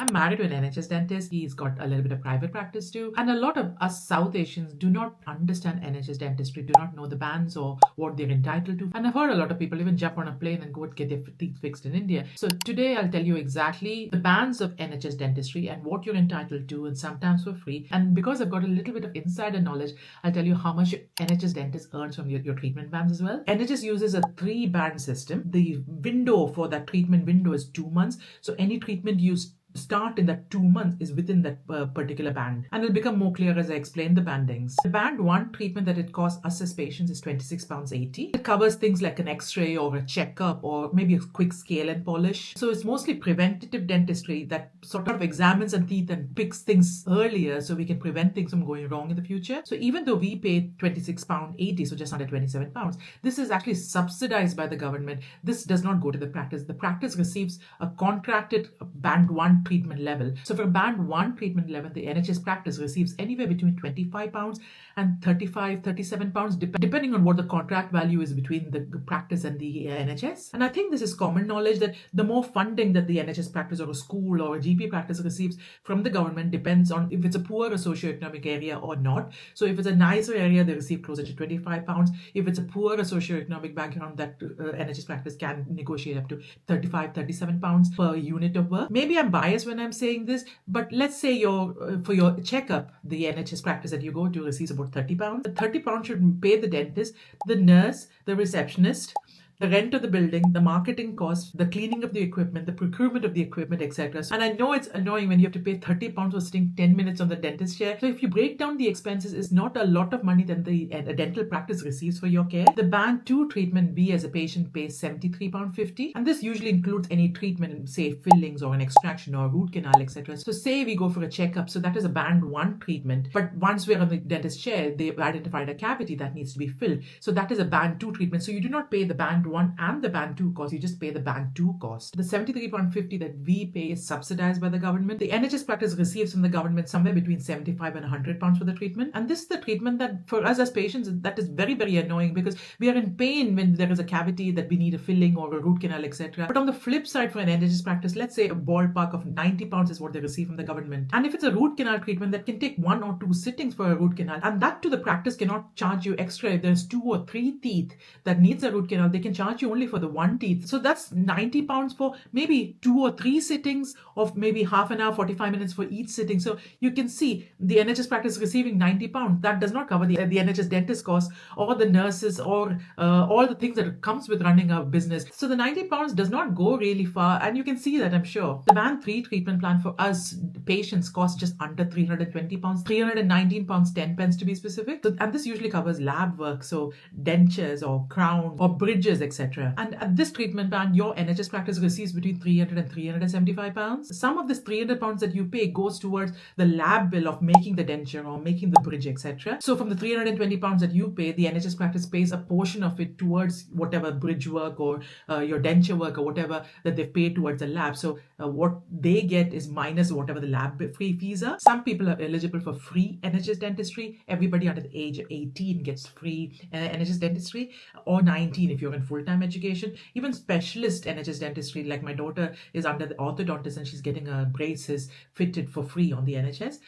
I'm married to an NHS dentist. He's got a little bit of private practice too. And a lot of us South Asians do not understand NHS dentistry, do not know the bans or what they're entitled to. And I've heard a lot of people even jump on a plane and go and get their teeth fixed in India. So today I'll tell you exactly the bans of NHS dentistry and what you're entitled to, and sometimes for free. And because I've got a little bit of insider knowledge, I'll tell you how much NHS dentist earns from your treatment bans as well. NHS uses a 3-band system. The window for that treatment window is 2 months. So any treatment you start in that 2 months is within that particular band, and it'll become more clear as I explain the bandings. The band 1 treatment that it costs us as patients is £26.80. It covers things like an x-ray or a checkup or maybe a quick scale and polish. So it's mostly preventative dentistry that sort of examines our teeth and picks things earlier so we can prevent things from going wrong in the future. So even though we pay £26.80, so just under £27, this is actually subsidized by the government. This does not go to the practice. The practice receives a contracted band 1 treatment level. So for band 1 treatment level, the NHS practice receives anywhere between £25 and £37, depending on what the contract value is between the practice and the NHS. And I think this is common knowledge that the more funding that the NHS practice or a school or a GP practice receives from the government depends on if it's a poorer socioeconomic area or not. So if it's a nicer area, they receive closer to £25. If it's a poorer socioeconomic background, that NHS practice can negotiate up to £37 per unit of work. Maybe I'm biased when I'm saying this, but let's say for your checkup, the NHS practice that you go to receives about £30. The £30 should pay the dentist, the nurse, the receptionist, the rent of the building, the marketing costs, the cleaning of the equipment, the procurement of the equipment, etc. And I know it's annoying when you have to pay £30 for sitting 10 minutes on the dentist chair. So if you break down the expenses, it's not a lot of money that a dental practice receives for your care. The band 2 treatment B as a patient pays £73.50, and this usually includes any treatment, say fillings or an extraction or a root canal, etc. So say we go for a checkup, so that is a band 1 treatment, but once we're on the dentist chair, they've identified a cavity that needs to be filled. So that is a band 2 treatment. So you do not pay the band 1 and the band 2 cost, you just pay the band 2 cost. The £73.50 that we pay is subsidized by the government. The NHS practice receives from the government somewhere between £75 and £100 for the treatment. And this is the treatment that for us as patients, that is very, very annoying because we are in pain when there is a cavity that we need a filling or a root canal, etc. But on the flip side, for an NHS practice, let's say a ballpark of £90 is what they receive from the government. And if it's a root canal treatment, that can take 1 or 2 sittings for a root canal. And that to the practice cannot charge you extra. If there's 2 or 3 teeth that needs a root canal, they can charge you only for the 1 teeth. So that's £90 for maybe 2 or 3 sittings of maybe half an hour, 45 minutes for each sitting. So you can see the NHS practice receiving £90. That does not cover the NHS dentist costs or the nurses or all the things that comes with running a business. So the £90 does not go really far, and you can see that, I'm sure. The band 3 treatment plan for us patients costs just under £320, £319 10 pence to be specific. So, and this usually covers lab work, so dentures or crowns or bridges, etc. And at this treatment plan, your NHS practice receives between £300 and £375. Some of this £300 that you pay goes towards the lab bill of making the denture or making the bridge, etc. So from the £320 that you pay, the NHS practice pays a portion of it towards whatever bridge work or your denture work or whatever that they've paid towards the lab. So what they get is minus whatever the lab free fees are. Some people are eligible for free NHS dentistry. Everybody under the age of 18 gets free NHS dentistry, or 19 if you're in full-time education. Even specialist NHS dentistry, like my daughter is under the orthodontist and she's getting her braces fitted for free on the NHS.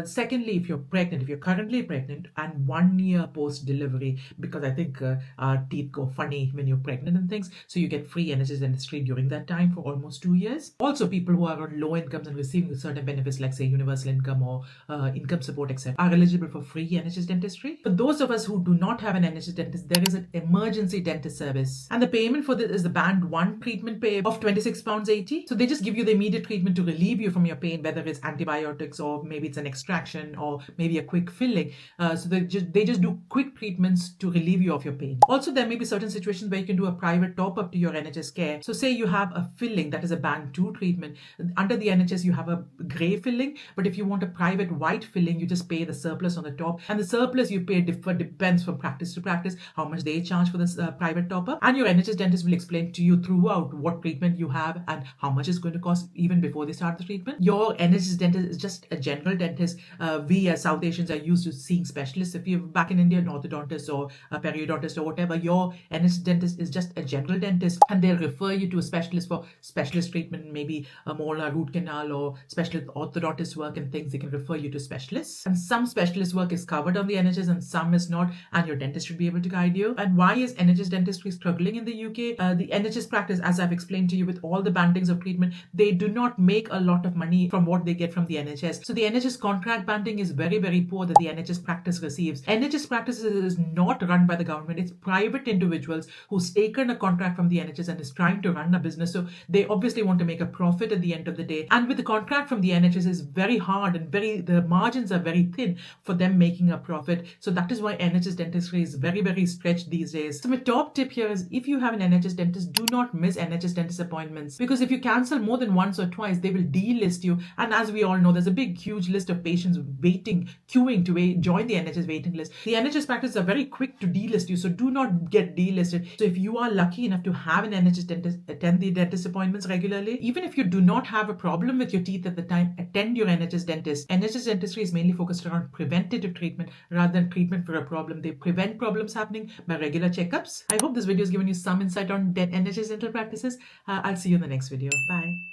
Secondly, if you're pregnant, if you're currently pregnant and 1 year post-delivery, because I think our teeth go funny when you're pregnant and things, so you get free NHS dentistry during that time for almost 2 years. Also, people who are on low incomes and receiving certain benefits like say universal income or income support, etc., are eligible for free NHS dentistry. For those of us who do not have an NHS dentist, there is an emergency dentist service, and the payment for this is the band 1 treatment pay of £26.80. So they just give you the immediate treatment to relieve you from your pain, whether it's antibiotics or maybe it's an extraction or maybe a quick filling. So they just do quick treatments to relieve you of your pain. Also, there may be certain situations where you can do a private top-up to your NHS care. So say you have a filling that is a band 2 treatment. Under the NHS, you have a grey filling, but if you want a private white filling, you just pay the surplus on the top. And the surplus you pay depends from practice to practice, how much they charge for this private top-up. And your NHS dentist will explain to you throughout what treatment you have and how much it's going to cost even before they start the treatment. Your NHS dentist is just a general dentist. We as South Asians are used to seeing specialists. If you're back in India, an orthodontist or a periodontist or whatever, your NHS dentist is just a general dentist, and they'll refer you to a specialist for specialist treatment, maybe a molar root canal or specialist orthodontist work and things. They can refer you to specialists, and some specialist work is covered on the NHS and some is not, and your dentist should be able to guide you. And why is NHS dentistry struggling in the UK? The NHS practice, as I've explained to you, with all the bandings of treatment, they do not make a lot of money from what they get from the NHS. So the NHS contract banding is very, very poor that the NHS practice receives. NHS practice is not run by the government. It's private individuals who's taken a contract from the NHS and is trying to run a business. So they obviously want to make a profit at the end of the day. And with the contract from the NHS is very hard and the margins are very thin for them making a profit. So that is why NHS dentistry is very, very stretched these days. So my top tip here is, if you have an NHS dentist, do not miss NHS dentist appointments, because if you cancel more than once or twice, they will delist you. And as we all know, there's a big, huge list of patients queuing to join the NHS waiting list. The NHS practices are very quick to delist you, so do not get delisted. So if you are lucky enough to have an NHS dentist, attend the dentist appointments regularly. Even if you do not have a problem with your teeth at the time, attend your NHS dentist. NHS dentistry is mainly focused around preventative treatment rather than treatment for a problem. They prevent problems happening by regular checkups. I hope this video has given you some insight on NHS dental practices. I'll see you in the next video. Bye.